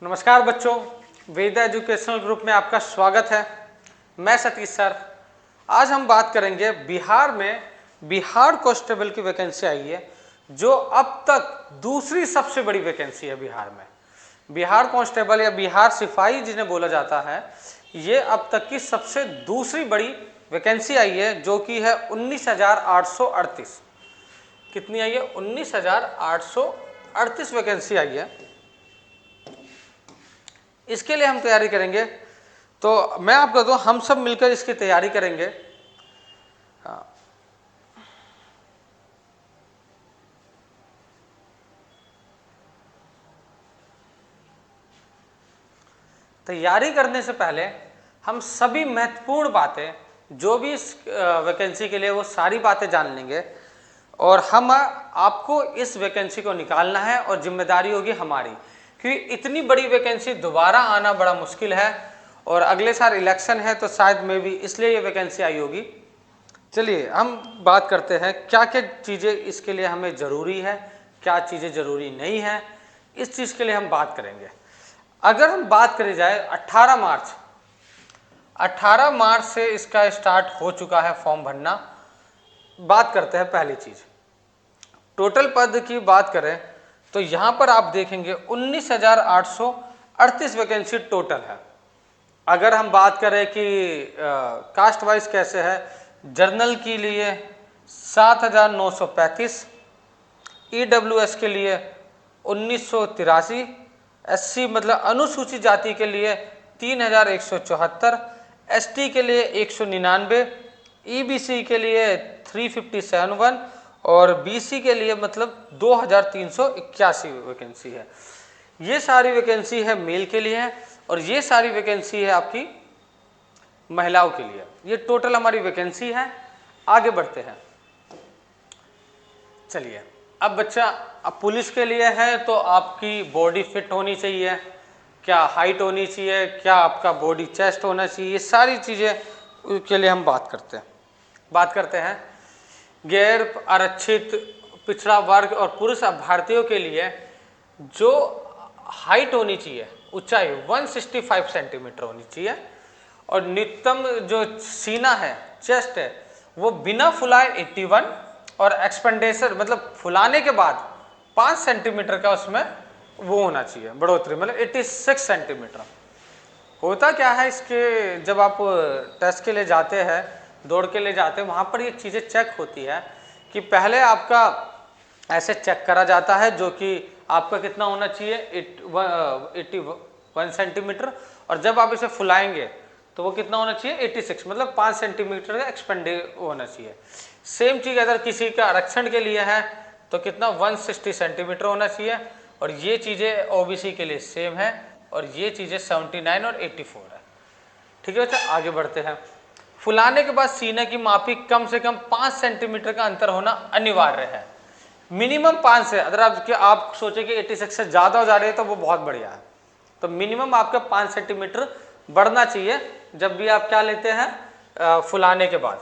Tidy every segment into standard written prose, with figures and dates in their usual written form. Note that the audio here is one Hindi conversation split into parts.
नमस्कार बच्चों, वेदा एजुकेशनल ग्रुप में आपका स्वागत है। मैं सतीश सर। आज हम बात करेंगे बिहार में बिहार कांस्टेबल की वैकेंसी आई है, जो अब तक दूसरी सबसे बड़ी वैकेंसी है बिहार में। बिहार कांस्टेबल या बिहार सिपाही जिन्हें बोला जाता है, ये अब तक की सबसे दूसरी बड़ी वैकेंसी आई है, जो कि है 19,838। कितनी आई है? 19,838 वैकेंसी आई है। इसके लिए हम तैयारी करेंगे, तो मैं आपको बताऊं, हम सब मिलकर इसकी तैयारी करेंगे। तैयारी करने से पहले हम सभी महत्वपूर्ण बातें, जो भी इस वैकेंसी के लिए, वो सारी बातें जान लेंगे। और हम आपको इस वैकेंसी को निकालना है और जिम्मेदारी होगी हमारी, क्योंकि इतनी बड़ी वैकेंसी दोबारा आना बड़ा मुश्किल है और अगले साल इलेक्शन है, तो शायद में भी इसलिए ये वैकेंसी आई होगी। चलिए हम बात करते हैं क्या क्या चीज़ें इसके लिए हमें ज़रूरी है, क्या चीज़ें ज़रूरी नहीं है। इस चीज़ के लिए हम बात करेंगे। अगर हम बात करी जाए 18 मार्च से इसका स्टार्ट हो चुका है फॉर्म भरना। बात करते हैं पहली चीज़, टोटल पद की बात करें तो यहाँ पर आप देखेंगे 19,838 वैकेंसी टोटल है। अगर हम बात करें कि कास्ट वाइज कैसे है, जर्नल के लिए 7,935, EWS के लिए 1983, SC मतलब अनुसूचित जाति के लिए 3,174, ST के लिए 199, EBC के लिए 357 और BC के लिए मतलब 2,381 वैकेंसी है। ये सारी वैकेंसी है मेल के लिए है और ये सारी वैकेंसी है आपकी महिलाओं के लिए। ये टोटल हमारी वैकेंसी है। आगे बढ़ते हैं। चलिए, अब बच्चा, अब पुलिस के लिए है तो आपकी बॉडी फिट होनी चाहिए, क्या हाइट होनी चाहिए, क्या आपका बॉडी चेस्ट होना चाहिए, ये सारी चीज़ें के लिए हम बात करते हैं। गैर आरक्षित, पिछड़ा वर्ग और पुरुष अभ्यर्थियों के लिए जो हाइट होनी चाहिए, ऊंचाई 165 सेंटीमीटर होनी चाहिए और न्यूनतम जो सीना है, चेस्ट है, वो बिना फुलाए 81 और एक्सपेंडेशन मतलब फुलाने के बाद 5 सेंटीमीटर का उसमें वो होना चाहिए, बढ़ोतरी, मतलब 86 सेंटीमीटर। होता क्या है इसके, जब आप टेस्ट के लिए जाते हैं, दौड़ के लिए जाते हैं, वहाँ पर ये चीज़ें चेक होती है कि पहले आपका ऐसे चेक करा जाता है, जो कि आपका कितना होना चाहिए 81 सेंटीमीटर, और जब आप इसे फुलाएंगे तो वो कितना होना चाहिए 86, मतलब 5 सेंटीमीटर का एक्सपेंडे होना चाहिए। सेम चीज़ अगर किसी का आरक्षण के लिए है तो कितना 160 सेंटीमीटर होना चाहिए, और ये चीज़ें OBC के लिए सेम है, और ये चीज़ें 79 और 84 है। ठीक है बच्चा, आगे बढ़ते हैं। फुलाने के बाद सीने की मापी कम से कम 5 सेंटीमीटर का अंतर होना अनिवार्य है, मिनिमम 5 से। अगर आप सोचे कि 86 से ज़्यादा हो जा रही है तो वो बहुत बढ़िया है, तो मिनिमम आपका 5 सेंटीमीटर बढ़ना चाहिए जब भी आप क्या लेते हैं फुलाने के बाद।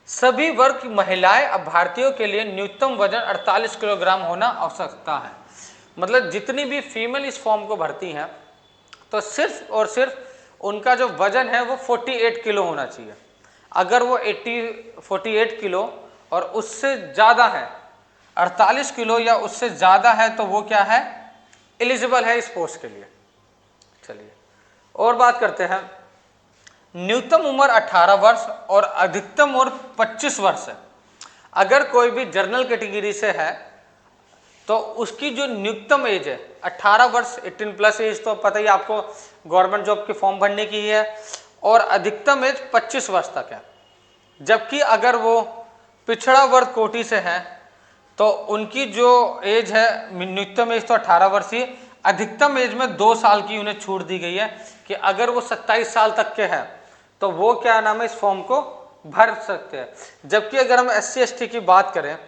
सभी वर्ग की महिलाएं अभ्यर्थियों के लिए न्यूनतम वजन 48 किलोग्राम होना आवश्यकता है। मतलब जितनी भी फीमेल इस फॉर्म को भरती हैं तो सिर्फ और सिर्फ उनका जो वजन है वो 48 किलो होना चाहिए। अगर वो 48 किलो और उससे ज़्यादा है, 48 किलो या उससे ज़्यादा है, तो वो क्या है, एलिजिबल है इस पोस्ट के लिए। चलिए और बात करते हैं। न्यूनतम उम्र 18 वर्ष और अधिकतम उम्र 25 वर्ष है। अगर कोई भी जनरल कैटेगरी से है तो उसकी जो न्यूनतम एज है 18 वर्ष, 18 प्लस एज तो पता ही आपको गवर्नमेंट जॉब के फॉर्म भरने की है, और अधिकतम एज 25 वर्ष तक है। जबकि अगर वो पिछड़ा वर्ग कोटि से है तो उनकी जो एज है, न्यूनतम एज तो 18 वर्ष ही, अधिकतम एज में 2 साल की उन्हें छूट दी गई है कि अगर वो 27 साल तक के हैं तो वो क्या नाम है, इस फॉर्म को भर सकते हैं। जबकि अगर हम SC ST की बात करें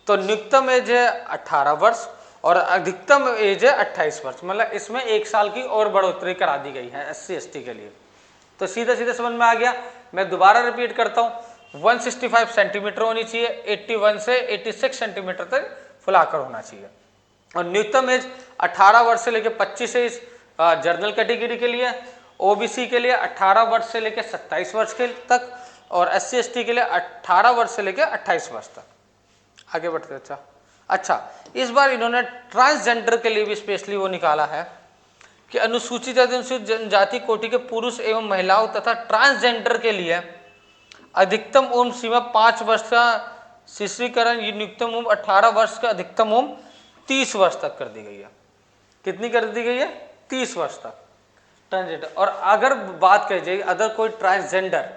तो न्यूनतम एज है 18 वर्ष और अधिकतम एज है 28 वर्ष, मतलब इसमें 1 साल की और बढ़ोतरी करा दी गई है SC ST के लिए। तो सीधे सीधे समझ में आ गया। मैं दोबारा रिपीट करता हूँ, 165 सेंटीमीटर होनी चाहिए, 81 से 86 सेंटीमीटर तक फुलाकर होना चाहिए, और न्यूनतम एज 18 वर्ष से लेकर 25 एज जनरल कैटेगरी के लिए, ओबीसी के लिए 18 वर्ष से लेकर 27 वर्ष के तक, और एससी एसटी के लिए 18 वर्ष से लेकर 28 वर्ष तक। आगे बढ़ते हैं। अच्छा, इस बार इन्होंने ट्रांसजेंडर के लिए भी स्पेशली वो निकाला है कि अनुसूचित अनुसूचित जनजाति कोटि के पुरुष एवं महिलाओं तथा ट्रांसजेंडर के लिए अधिकतम उम्र सीमा 5 वर्ष का शिथिलीकरण, न्यूनतम उम्र 18 वर्ष का, अधिकतम उम्र 30 वर्ष तक कर दी गई है। कितनी कर दी गई है? 30 वर्ष तक ट्रांसजेंडर। और अगर बात कही जाए अगर कोई ट्रांसजेंडर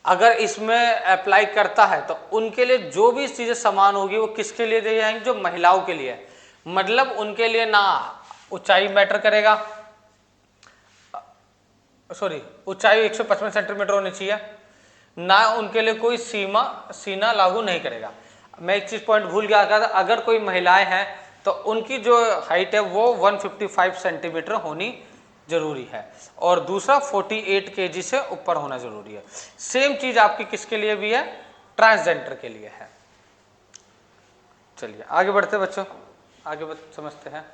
अगर इसमें अप्लाई करता है तो उनके लिए जो भी चीजें समान होगी वो किसके लिए दी जाएंगी? जो महिलाओं के लिए। मतलब उनके लिए ना ऊंचाई मैटर करेगा, सॉरी ऊंचाई 155 सेंटीमीटर होनी चाहिए, ना उनके लिए कोई सीना लागू नहीं करेगा। मैं एक चीज पॉइंट भूल गया था, अगर कोई महिलाएं हैं तो उनकी जो हाइट है वो 155 सेंटीमीटर होनी जरूरी है, और दूसरा 48 केजी से ऊपर होना जरूरी है। सेम चीज आपकी किसके लिए भी है? ट्रांसजेंडर के लिए है। चलिए आगे बढ़ते बच्चों, आगे समझते हैं।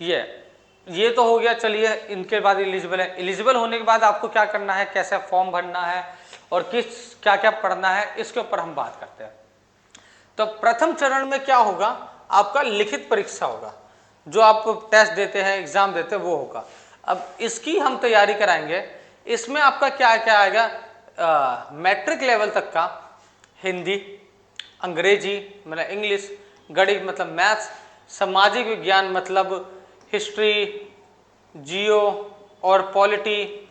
ये तो हो गया। चलिए इनके बाद एलिजिबल है। एलिजिबल होने के बाद आपको क्या करना है, कैसे फॉर्म भरना है और क्या क्या पढ़ना है, इसके ऊपर हम बात करते हैं। तो प्रथम चरण में क्या होगा? आपका लिखित परीक्षा होगा, जो आप टेस्ट देते हैं, एग्जाम देते हैं, वो होगा। अब इसकी हम तैयारी कराएंगे। इसमें आपका क्या क्या आएगा? मैट्रिक लेवल तक का हिंदी, अंग्रेजी मतलब इंग्लिश, गणित मतलब मैथ्स, सामाजिक विज्ञान मतलब हिस्ट्री, जियो और पॉलिटी,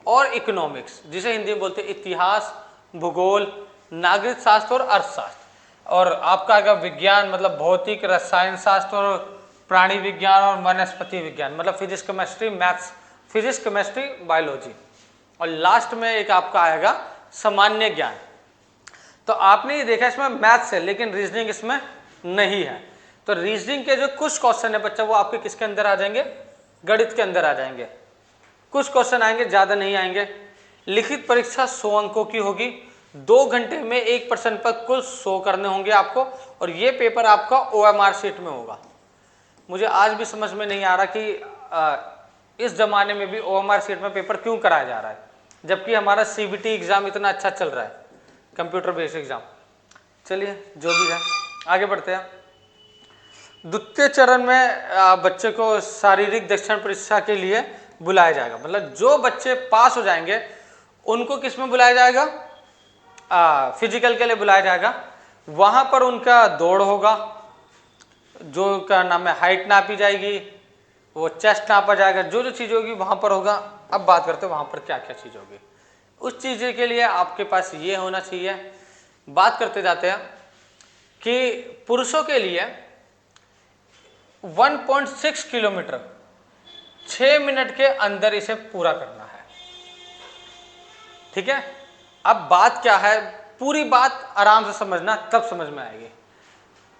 और इकोनॉमिक्स जिसे हिंदी में बोलते हैं इतिहास, भूगोल, नागरिक शास्त्र और अर्थशास्त्र। और आपका आएगा विज्ञान मतलब भौतिक, रसायन शास्त्र और प्राणी विज्ञान और वनस्पति विज्ञान मतलब physics chemistry maths, physics chemistry biology. और लास्ट में एक आपका आएगा सामान्य ज्ञान। तो आपने ये देखा इसमें मैथ्स है लेकिन रीजनिंग इसमें नहीं है। तो रीजनिंग के जो कुछ क्वेश्चन है बच्चा वो आपके किसके अंदर आ जाएंगे? गणित के अंदर आ जाएंगे। कुछ क्वेश्चन आएंगे, ज्यादा नहीं आएंगे। लिखित परीक्षा 100 अंकों की होगी। 2 घंटे में एक प्रश्न पर कुल 100 करने होंगे आपको, और ये पेपर आपका OMR शीट में होगा। मुझे आज भी समझ में नहीं आ रहा कि इस जमाने में भी OMR शीट में पेपर क्यों कराया जा रहा है, जबकि हमारा CBT एग्जाम इतना अच्छा चल रहा है, कंप्यूटर बेस्ड एग्जाम। चलिए जो भी है आगे बढ़ते हैं। द्वितीय चरण में बच्चे को शारीरिक दक्षता परीक्षा के लिए बुलाया जाएगा। मतलब जो बच्चे पास हो जाएंगे उनको किस में बुलाया जाएगा? फिजिकल के लिए बुलाया जाएगा। वहां पर उनका दौड़ होगा, जो का नाम है हाइट नापी जाएगी, वो चेस्ट नापा जाएगा, जो जो चीज़ होगी वहां पर होगा। अब बात करते हैं वहां पर क्या क्या चीज़ होगी। उस चीज़ के लिए आपके पास ये होना चाहिए। बात करते जाते हैं कि पुरुषों के लिए 1.6 किलोमीटर 6 मिनट के अंदर इसे पूरा करना है। ठीक है, अब बात क्या है, पूरी बात आराम से समझना, तब समझ में आएगी।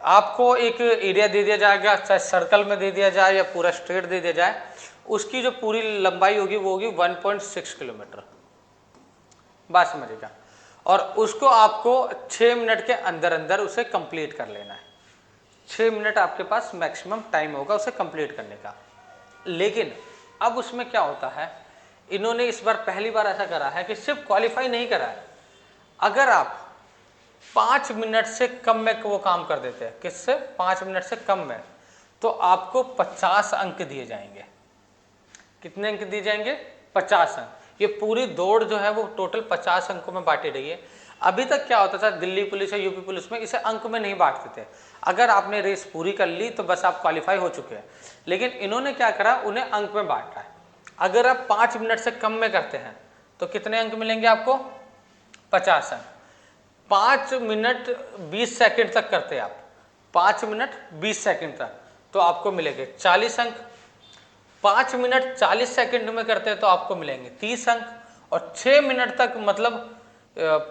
आपको एक एरिया दे दिया जाएगा, चाहे सर्कल में दे दिया जाए या पूरा स्ट्रेट दे दिया जाए, उसकी जो पूरी लंबाई होगी वो होगी 1.6 किलोमीटर। बात समझिएगा। और उसको आपको 6 मिनट के अंदर अंदर उसे कंप्लीट कर लेना है। 6 मिनट आपके पास मैक्सिमम टाइम होगा उसे कंप्लीट करने का। लेकिन अब उसमें क्या होता है, इन्होंने इस बार पहली बार ऐसा करा है कि सिर्फ क्वालिफाई नहीं करा है, अगर आप 5 मिनट से कम में वो काम कर देते हैं, किससे? 5 मिनट से कम में, तो आपको 50 अंक दिए जाएंगे। कितने अंक दिए जाएंगे? 50 अंक। ये पूरी दौड़ जो है वो टोटल 50 अंकों में बांटी गई है। अभी तक क्या होता था, दिल्ली पुलिस या यूपी पुलिस में इसे अंक में नहीं बांटते थे। अगर आपने रेस पूरी कर ली तो बस आप क्वालिफाई हो चुके हैं। लेकिन इन्होंने क्या करा, उन्हें अंक में बांटा है। अगर आप 5 मिनट से कम में करते हैं तो कितने अंक मिलेंगे आपको? 50 अंक। 5 मिनट 20 सेकंड तक करते हैं आप, 5 मिनट 20 सेकंड तक, तो आपको मिलेंगे 40 अंक। 5 मिनट 40 सेकंड में करते हैं तो आपको मिलेंगे 30 अंक। और 6 मिनट तक मतलब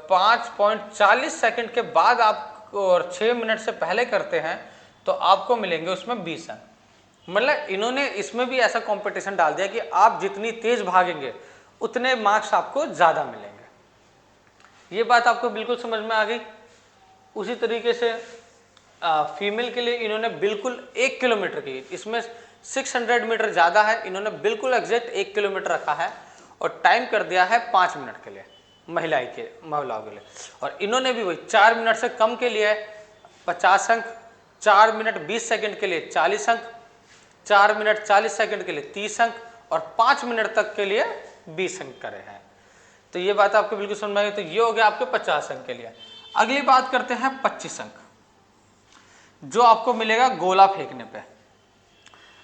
5.40 सेकंड के बाद आप और 6 मिनट से पहले करते हैं तो आपको मिलेंगे उसमें 20 अंक। मतलब इन्होंने इसमें भी ऐसा कंपटीशन डाल दिया कि आप जितनी तेज भागेंगे उतने मार्क्स आपको ज़्यादा मिलेंगे। ये बात आपको बिल्कुल समझ में आ गई। उसी तरीके से फीमेल के लिए इन्होंने बिल्कुल 1 किलोमीटर की, इसमें 600 मीटर ज़्यादा है, इन्होंने बिल्कुल एग्जैक्ट 1 किलोमीटर रखा है और टाइम कर दिया है 5 मिनट के लिए महिलाओं के लिए। और इन्होंने भी वही 4 मिनट से कम के लिए 50 अंक, 4 मिनट 20 सेकंड के लिए 40 अंक, 4 मिनट 40 सेकंड के लिए 30 अंक और 5 मिनट तक के लिए 20 अंक करे हैं। तो ये बात आपको बिल्कुल समझ में आई। तो ये हो गया आपके 50 अंक के लिए। अगली बात करते हैं 25 अंक, जो आपको मिलेगा गोला फेंकने पे।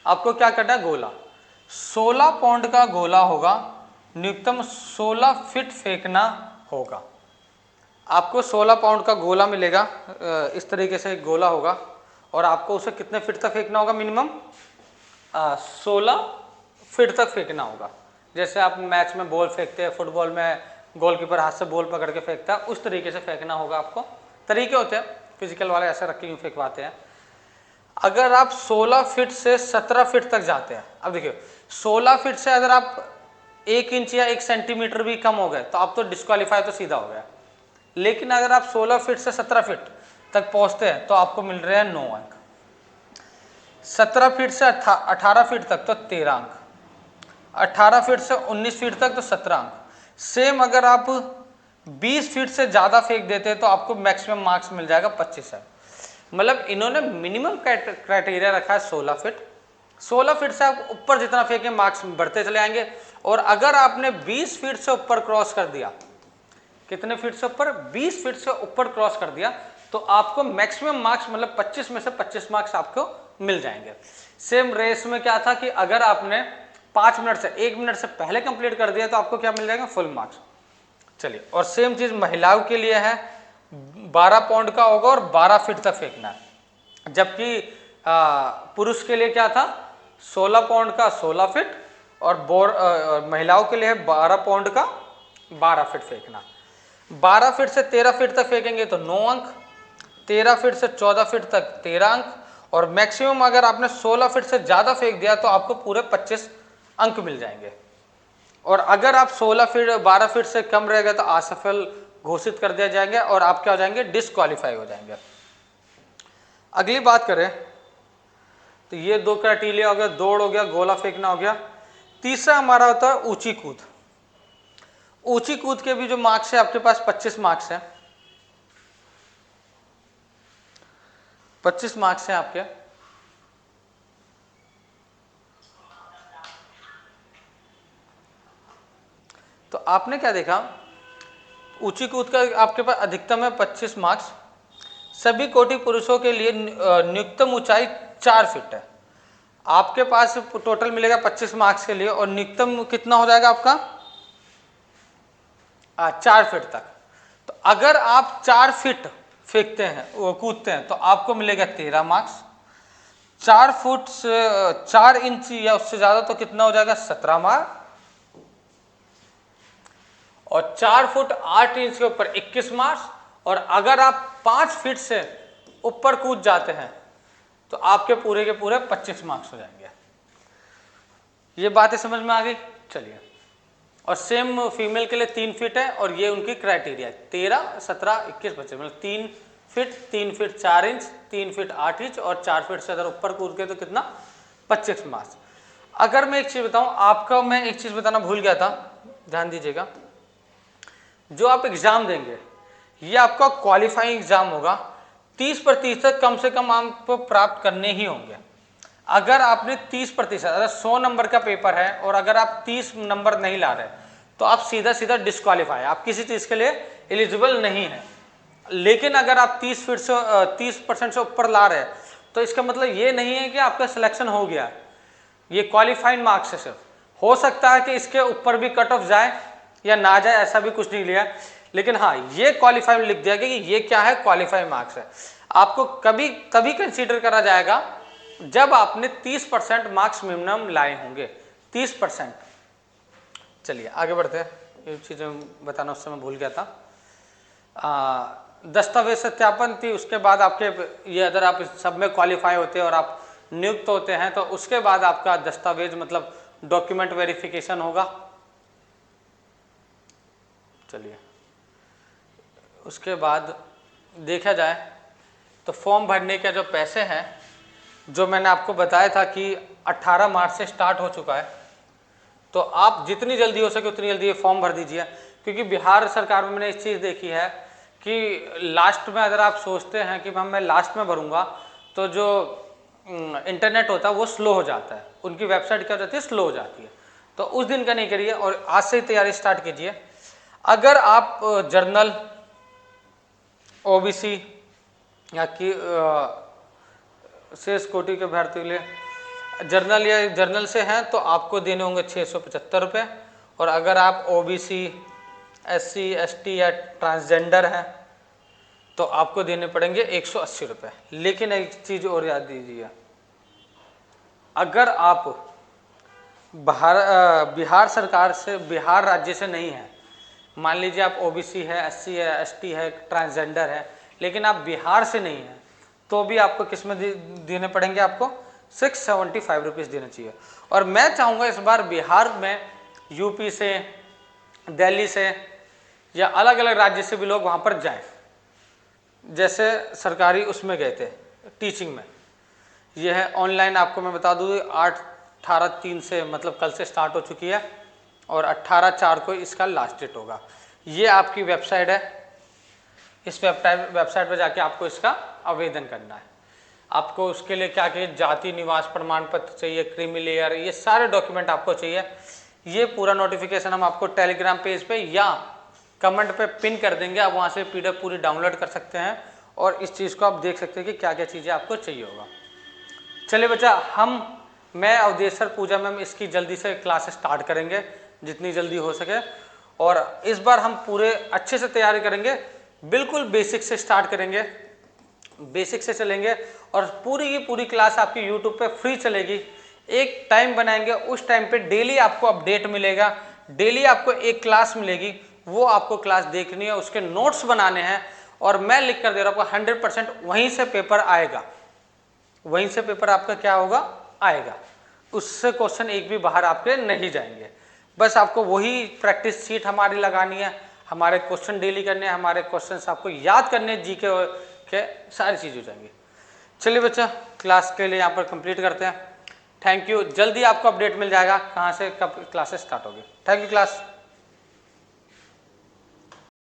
आपको क्या करना है, गोला 16 पाउंड का गोला होगा, न्यूनतम 16 फीट फेंकना होगा। आपको 16 पाउंड का गोला मिलेगा, इस तरीके से एक गोला होगा और आपको उसे कितने फीट तक फेंकना होगा, मिनिमम 16 फीट तक फेंकना होगा। जैसे आप मैच में बॉल फेंकते हैं, फुटबॉल में गोलकीपर हाथ से बॉल पकड़ के फेंकता है, उस तरीके से फेंकना होगा आपको। तरीके होते हैं, फिजिकल वाले ऐसे रख के यूँ फेंकवाते हैं। अगर आप 16 फीट से 17 फीट तक जाते हैं, अब देखिए 16 फीट से अगर आप 1 इंच या 1 सेंटीमीटर भी कम हो गए तो आप तो डिस्क्वालीफाई तो सीधा हो गया। लेकिन अगर आप 16 फीट से 17 फीट तक पहुंचते हैं तो आपको मिल रहे हैं 9 अंक। 17 फीट से 18 फीट तक तो 13 अंक, 18 फीट से 19 फीट तक तो 17 अंक। सेम अगर आप 20 फीट से ज़्यादा फेंक देते हैं तो आपको मैक्सिमम मार्क्स मिल जाएगा 25 अंक। मतलब इन्होंने मिनिमम क्राइटेरिया रखा है 16 फीट। 16 फीट से आप ऊपर जितना फेंके मार्क्स बढ़ते चले आएंगे। और अगर आपने 20 फीट से ऊपर क्रॉस कर दिया, कितने फीट से ऊपर, 20 फीट से ऊपर क्रॉस कर दिया, तो आपको मैक्सिमम मार्क्स मतलब 25 में से 25 मार्क्स आपको मिल जाएंगे। सेम रेस में क्या था कि अगर आपने 5 मिनट से 1 मिनट से पहले कंप्लीट कर दिया तो आपको क्या मिल जाएगा, फुल मार्क्स। चलिए, और सेम चीज महिलाओं के लिए है, 12 पाउंड का होगा और 12 फीट तक फेंकना है। जबकि पुरुष के लिए क्या था, 16 पाउंड का 16 फीट और महिलाओं के लिए है 12 पाउंड का 12 फीट फेंकना। 12 फीट से 13 फीट तक फेंकेंगे तो 9 अंक, 13 फीट से 14 फीट तक 13 अंक और मैक्सिमम अगर आपने 16 फीट से ज़्यादा फेंक दिया तो आपको पूरे 25 अंक मिल जाएंगे। और अगर आप 16 फीट 12 फीट से कम रह गए तो असफल घोषित कर दिया जाएंगे और आप क्या हो जाएंगे, डिस्क्वालीफाई हो जाएंगे। अगली बात करें तो ये 2 क्राइटेरिया हो गया, दौड़ हो गया, गोला फेंकना हो गया। तीसरा हमारा होता है ऊंची कूद। ऊंची कूद के भी जो मार्क्स है आपके पास 25 मार्क्स है, 25 मार्क्स हैं आपके। तो आपने क्या देखा, ऊंची कूद का आपके पास अधिकतम है 25 मार्क्स। सभी कोटि पुरुषों के लिए न्यूनतम ऊंचाई 4 फीट है। आपके पास टोटल मिलेगा 25 मार्क्स के लिए और न्यूनतम कितना हो जाएगा आपका, 4 फीट तक। तो अगर आप 4 फीट फेंकते हैं, वो कूदते हैं, तो आपको मिलेगा 13 मार्क्स। 4 फुट से 4 इंच या उससे ज्यादा तो कितना हो जाएगा, 17 मार्क्स। और 4 फुट 8 इंच के ऊपर 21 मार्क्स। और अगर आप 5 फीट से ऊपर कूद जाते हैं तो आपके पूरे के पूरे 25 मार्क्स हो जाएंगे। ये बातें समझ में आ गई। चलिए, और सेम फीमेल के लिए 3 फीट है और ये उनकी क्राइटेरिया है, 13, 17, 21, 25, मतलब 3 feet, 3 feet 4 inch, 3 feet 8 inch और 4 फीट से अगर ऊपर कूद गए तो कितना, 25 मार्क्स। अगर मैं एक चीज बताऊं आपका, मैं एक चीज बताना भूल गया था, ध्यान दीजिएगा। जो आप एग्जाम देंगे ये आपका क्वालिफाइंग एग्जाम होगा, 30% कम से कम आपको प्राप्त करने ही होंगे। अगर आपने 30%, अगर 100 नंबर का पेपर है और अगर आप 30 नंबर नहीं ला रहे तो आप सीधा सीधा डिस्क्वालीफाई, आप किसी चीज के लिए एलिजिबल नहीं है। लेकिन अगर आप 30% से ऊपर ला रहे हैं तो इसका मतलब ये नहीं है कि आपका सिलेक्शन हो गया। ये क्वालिफाइंग मार्क्स है, सिर्फ हो सकता है कि इसके ऊपर भी कट ऑफ जाए या ना जाए, ऐसा भी कुछ नहीं लिया। लेकिन हाँ, ये क्वालिफाई में लिख दिया कि ये क्या है, क्वालिफाई मार्क्स है। आपको कभी तभी कंसीडर करा जाएगा जब आपने 30% मार्क्स मिनिमम लाए होंगे, 30%। चलिए आगे बढ़ते हैं, ये चीज़ें बताना उससे मैं भूल गया था। दस्तावेज सत्यापन थी, उसके बाद आपके ये अगर आप सब में क्वालिफाई होते हैं और आप नियुक्त होते हैं तो उसके बाद आपका दस्तावेज मतलब डॉक्यूमेंट वेरिफिकेशन होगा। चलिए, उसके बाद देखा जाए तो फॉर्म भरने के जो पैसे हैं जो मैंने आपको बताया था कि 18 मार्च से स्टार्ट हो चुका है, तो आप जितनी जल्दी हो सके उतनी जल्दी ये फॉर्म भर दीजिए, क्योंकि बिहार सरकार में मैंने इस चीज़ देखी है कि लास्ट में अगर आप सोचते हैं कि मैं लास्ट में भरूंगा तो जो इंटरनेट होता है वो स्लो हो जाता है, उनकी वेबसाइट क्या हो जाती है, स्लो हो जाती है। तो उस दिन का नहीं करिए और आज से ही तैयारी स्टार्ट कीजिए। अगर आप जर्नल, ओबीसी या कि शेष कोटि के भर्ती के लिए जर्नल या जर्नल से हैं तो आपको देने होंगे 675 रुपये, और अगर आप ओबीसी, एससी, एसटी या ट्रांसजेंडर हैं तो आपको देने पड़ेंगे 180 रुपये। लेकिन एक चीज़ और याद दीजिए, अगर आप बिहार सरकार से, बिहार राज्य से नहीं है, मान लीजिए आप ओबीसी है, एससी है, एसटी है, ट्रांसजेंडर है, लेकिन आप बिहार से नहीं हैं, तो भी आपको किस में देने पड़ेंगे, आपको 675 रुपीज़ देना चाहिए। और मैं चाहूँगा इस बार बिहार में यूपी से, दिल्ली से या अलग अलग राज्य से भी लोग वहाँ पर जाएं, जैसे सरकारी उसमें गए थे टीचिंग में। यह है ऑनलाइन, आपको मैं बता दूँ 8/18/3 से, मतलब कल से स्टार्ट हो चुकी है और 18/4 को इसका लास्ट डेट होगा। ये आपकी वेबसाइट है, इस वेबसाइट पर जाके आपको इसका आवेदन करना है। आपको उसके लिए क्या चाहिए, जाति निवास प्रमाण पत्र चाहिए, क्रीमी लेयर, ये सारे डॉक्यूमेंट आपको चाहिए। ये पूरा नोटिफिकेशन हम आपको टेलीग्राम पेज पे या कमेंट पे पिन कर देंगे, आप वहाँ से PDF पूरी डाउनलोड कर सकते हैं और इस चीज़ को आप देख सकते हैं कि क्या क्या चीज़ें आपको चाहिए होगा। चलिए बच्चा, मैं अवधेश सर, पूजा मैम, इसकी जल्दी से क्लास स्टार्ट करेंगे जितनी जल्दी हो सके, और इस बार हम पूरे अच्छे से तैयारी करेंगे, बिल्कुल बेसिक से स्टार्ट करेंगे, बेसिक से चलेंगे और पूरी की पूरी क्लास आपकी यूट्यूब पे फ्री चलेगी। एक टाइम बनाएंगे, उस टाइम पे डेली आपको अपडेट मिलेगा, डेली आपको एक क्लास मिलेगी, वो आपको क्लास देखनी है, उसके नोट्स बनाने हैं, और मैं लिख कर दे रहा हूँ आपको 100% वहीं से पेपर आएगा, वहीं से पेपर आपका क्या होगा, आएगा। उससे क्वेश्चन एक भी बाहर आपके नहीं जाएंगे। बस आपको वही प्रैक्टिस शीट हमारी लगानी है, हमारे क्वेश्चन डेली करने हैं, हमारे क्वेश्चन आपको याद करने, जीके के सारी चीज़ हो जाएंगी। चलिए बच्चा, क्लास के लिए यहाँ पर कंप्लीट करते हैं। Thank you. जल्दी आपको अपडेट मिल जाएगा कहाँ से कब क्लासेस स्टार्ट होगी। Thank you class.